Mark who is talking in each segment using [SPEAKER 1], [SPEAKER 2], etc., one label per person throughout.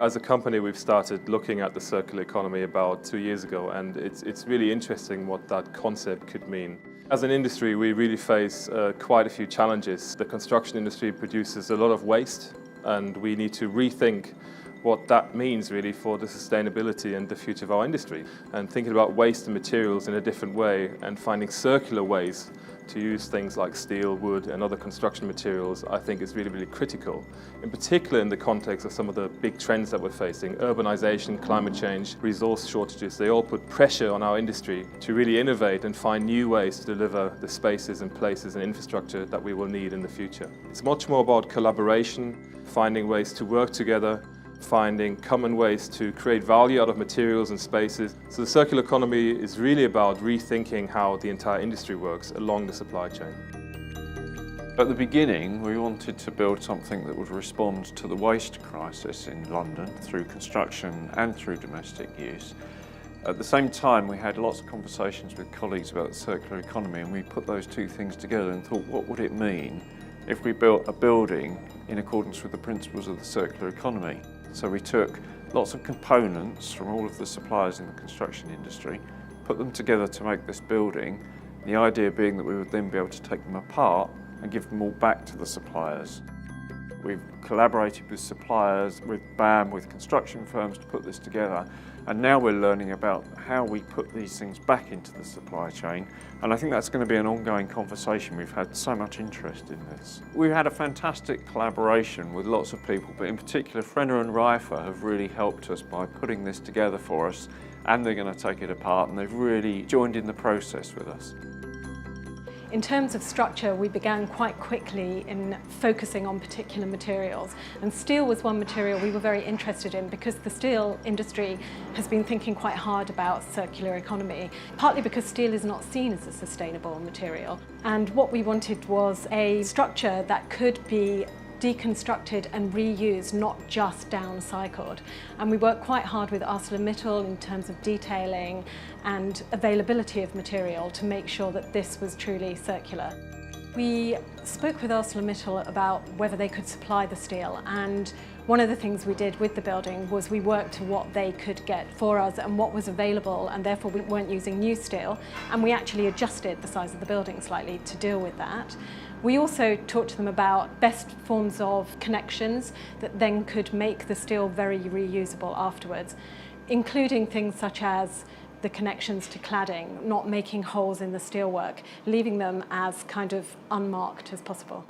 [SPEAKER 1] As a company, we've started looking at the circular economy about 2 years ago, and it's really interesting what that concept could mean. As an industry, we really face quite a few challenges. The construction industry produces a lot of waste, and we need to rethink what that means really for the sustainability and the future of our industry. And thinking about waste and materials in a different way and finding circular ways to use things like steel, wood and other construction materials, I think is really, really critical. In particular in the context of some of the big trends that we're facing, urbanization, climate change, resource shortages, they all put pressure on our industry to really innovate and find new ways to deliver the spaces and places and infrastructure that we will need in the future. It's much more about collaboration, finding ways to work together, finding common ways to create value out of materials and spaces. So the circular economy is really about rethinking how the entire industry works along the supply chain.
[SPEAKER 2] At the beginning, we wanted to build something that would respond to the waste crisis in London through construction and through domestic use. At the same time, we had lots of conversations with colleagues about the circular economy, and we put those two things together and thought, what would it mean if we built a building in accordance with the principles of the circular economy? So we took lots of components from all of the suppliers in the construction industry, put them together to make this building, the idea being that we would then be able to take them apart and give them all back to the suppliers. We've collaborated with suppliers, with BAM, with construction firms to put this together, and now we're learning about how we put these things back into the supply chain, and I think that's going to be an ongoing conversation. We've had so much interest in this. We've had a fantastic collaboration with lots of people, but in particular Frenner and Reifer have really helped us by putting this together for us, and they're going to take it apart, and they've really joined in the process with us.
[SPEAKER 3] In terms of structure, we began quite quickly in focusing on particular materials, and steel was one material we were very interested in because the steel industry has been thinking quite hard about circular economy, partly because steel is not seen as a sustainable material. And what we wanted was a structure that could be deconstructed and reused, not just downcycled. And we worked quite hard with ArcelorMittal in terms of detailing and availability of material to make sure that this was truly circular. We spoke with ArcelorMittal about whether they could supply the steel, and one of the things we did with the building was we worked to what they could get for us and what was available, and therefore we weren't using new steel, and we actually adjusted the size of the building slightly to deal with that. We also talked to them about best forms of connections that then could make the steel very reusable afterwards, including things such as the connections to cladding, not making holes in the steelwork, leaving them as kind of unmarked as possible.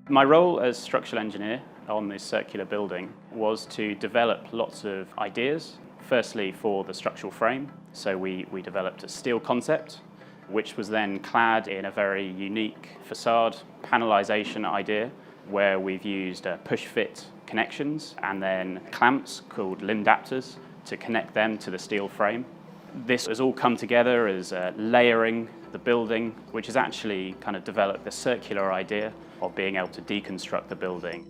[SPEAKER 4] My role as structural engineer on this circular building was to develop lots of ideas. Firstly, for the structural frame. So we developed a steel concept, which was then clad in a very unique facade panelization idea, where we've used push-fit connections and then clamps called limb adapters to connect them to the steel frame. This has all come together as layering the building, which has actually kind of developed the circular idea of being able to deconstruct the building.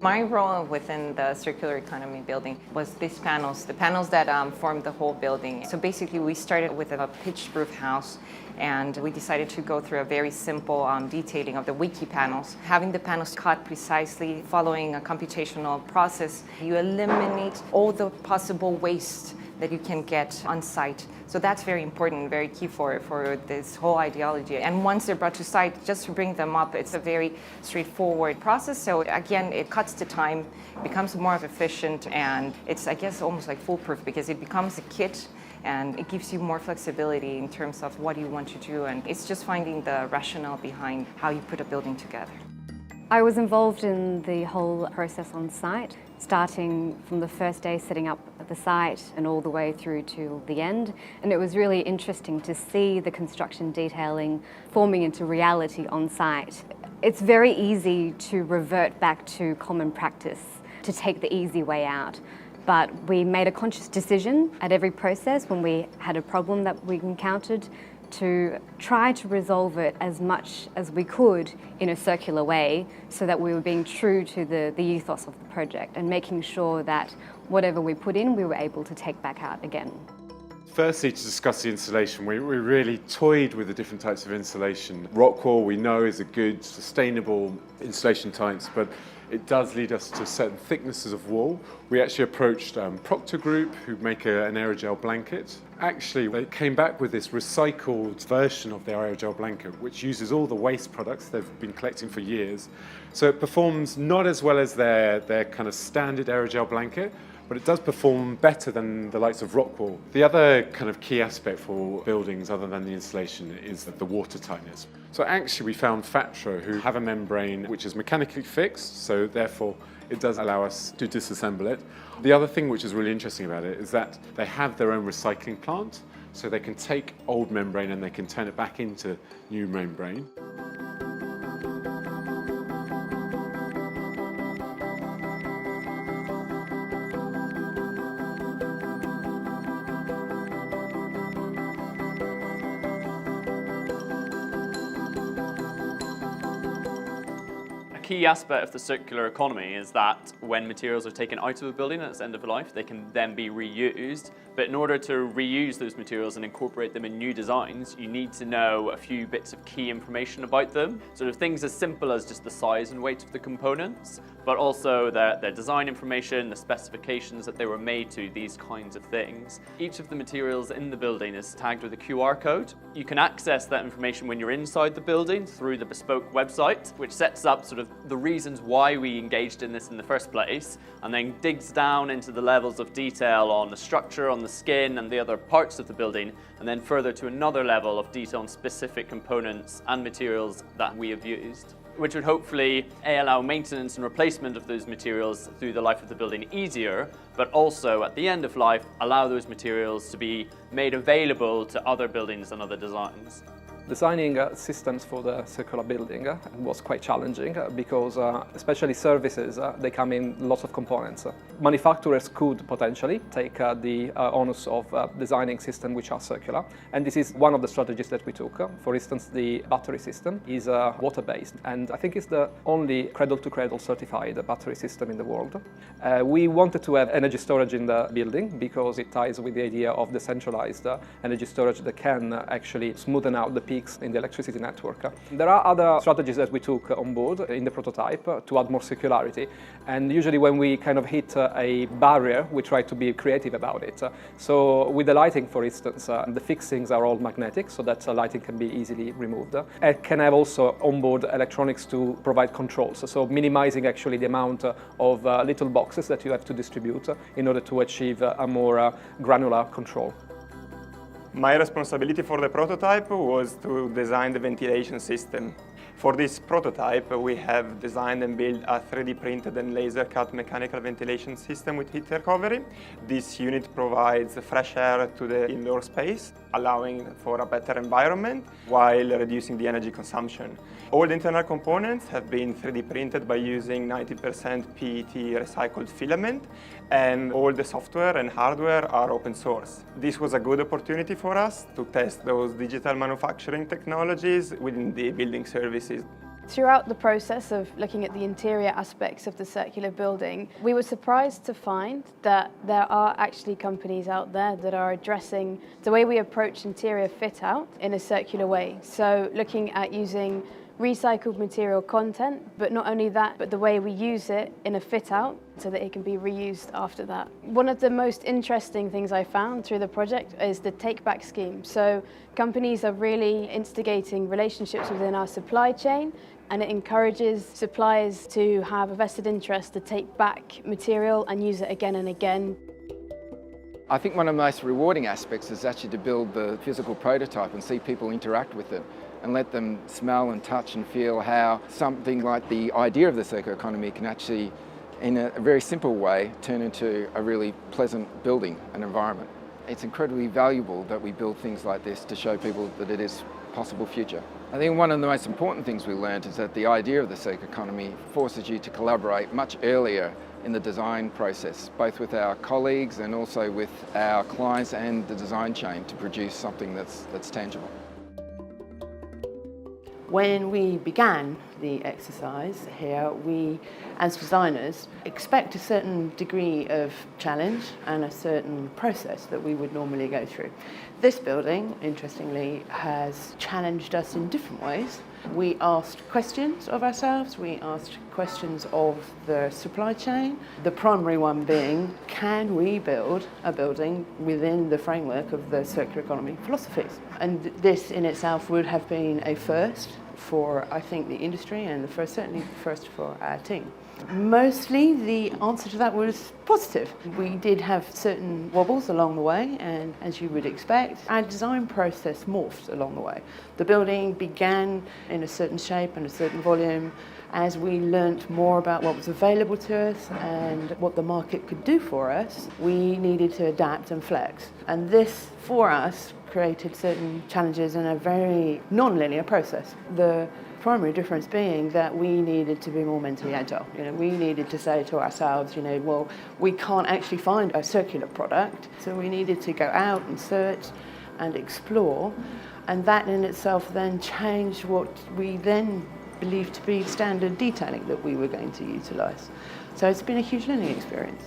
[SPEAKER 5] My role within the circular economy building was these panels, the panels that formed the whole building. So basically we started with a pitched roof house, and we decided to go through a very simple detailing of the wiki panels. Having the panels cut precisely, following a computational process, you eliminate all the possible waste that you can get on site. So that's very important, very key for this whole ideology. And once they're brought to site, just to bring them up, it's a very straightforward process. So again, it cuts the time, becomes more efficient, and it's, I guess, almost like foolproof because it becomes a kit and it gives you more flexibility in terms of what you want to do. And it's just finding the rationale behind how you put a building together.
[SPEAKER 6] I was involved in the whole process on site, starting from the first day setting up the site and all the way through to the end. And it was really interesting to see the construction detailing forming into reality on site. It's very easy to revert back to common practice, to take the easy way out. But we made a conscious decision at every process when we had a problem that we encountered to try to resolve it as much as we could in a circular way, so that we were being true to the ethos of the project and making sure that whatever we put in, we were able to take back out again.
[SPEAKER 7] Firstly, to discuss the insulation, we really toyed with the different types of insulation. Rockwool we know is a good, sustainable insulation types, but it does lead us to certain thicknesses of wool. We actually approached Procter Group, who make an aerogel blanket. Actually, they came back with this recycled version of their aerogel blanket, which uses all the waste products they've been collecting for years. So it performs not as well as their kind of standard aerogel blanket, but it does perform better than the likes of Rockwool. The other kind of key aspect for buildings other than the insulation is the water tightness. So actually we found Fatro, who have a membrane which is mechanically fixed, so therefore it does allow us to disassemble it. The other thing which is really interesting about it is that they have their own recycling plant, so they can take old membrane and they can turn it back into new membrane.
[SPEAKER 8] Key aspect of the circular economy is that when materials are taken out of a building at its end of life, they can then be reused. But in order to reuse those materials and incorporate them in new designs, you need to know a few bits of key information about them. Sort of things as simple as just the size and weight of the components, but also their design information, the specifications that they were made to, these kinds of things. Each of the materials in the building is tagged with a QR code. You can access that information when you're inside the building through the bespoke website, which sets up sort of the reasons why we engaged in this in the first place, and then digs down into the levels of detail on the structure, on the skin and the other parts of the building, and then further to another level of detail on specific components and materials that we have used, which would hopefully allow maintenance and replacement of those materials through the life of the building easier, but also at the end of life allow those materials to be made available to other buildings and other designs.
[SPEAKER 9] Designing systems for the circular building was quite challenging because especially services, they come in lots of components. Manufacturers could potentially take the onus of designing systems which are circular, and this is one of the strategies that we took. For instance, the battery system is water-based, and I think it's the only cradle-to-cradle certified battery system in the world. We wanted to have energy storage in the building because it ties with the idea of decentralized energy storage that can actually smoothen out the peaks in the electricity network. There are other strategies that we took on board in the prototype to add more circularity, and usually when we kind of hit a barrier, we try to be creative about it. So with the lighting, for instance, the fixings are all magnetic so that lighting can be easily removed. It can have also onboard electronics to provide controls, so minimizing actually the amount of little boxes that you have to distribute in order to achieve a more granular control.
[SPEAKER 10] My responsibility for the prototype was to design the ventilation system. For this prototype, we have designed and built a 3D printed and laser cut mechanical ventilation system with heat recovery. This unit provides fresh air to the indoor space, allowing for a better environment while reducing the energy consumption. All the internal components have been 3D printed by using 90% PET recycled filament, and all the software and hardware are open source. This was a good opportunity for us to test those digital manufacturing technologies within the building services.
[SPEAKER 11] Throughout the process of looking at the interior aspects of the circular building, we were surprised to find that there are actually companies out there that are addressing the way we approach interior fit out in a circular way. So looking at using recycled material content, but not only that, but the way we use it in a fit out so that it can be reused after that. One of the most interesting things I found through the project is the take-back scheme. So companies are really instigating relationships within our supply chain, and it encourages suppliers to have a vested interest to take back material and use it again and again.
[SPEAKER 12] I think one of the most rewarding aspects is actually to build the physical prototype and see people interact with it and let them smell and touch and feel how something like the idea of the circular economy can actually, in a very simple way, turn into a really pleasant building and environment. It's incredibly valuable that we build things like this to show people that it is a possible future. I think one of the most important things we learned is that the idea of the circular economy forces you to collaborate much earlier in the design process, both with our colleagues and also with our clients and the design chain to produce something that's tangible.
[SPEAKER 13] When we began the exercise here, we, as designers, expect a certain degree of challenge and a certain process that we would normally go through. This building, interestingly, has challenged us in different ways. We asked questions of ourselves, we asked questions of the supply chain, the primary one being, can we build a building within the framework of the circular economy philosophies? And this in itself would have been a first for, I think, the industry, and certainly the first for our team. Mostly the answer to that was positive. We did have certain wobbles along the way, and as you would expect, our design process morphed along the way. The building began in a certain shape and a certain volume. As we learnt more about what was available to us and what the market could do for us, we needed to adapt and flex. And this, for us, created certain challenges in a very non-linear process. The primary difference being that we needed to be more mentally agile. We needed to say to ourselves, well, we can't actually find a circular product, so we needed to go out and search and explore, and that in itself then changed what we then believed to be standard detailing that we were going to utilise. So it's been a huge learning experience.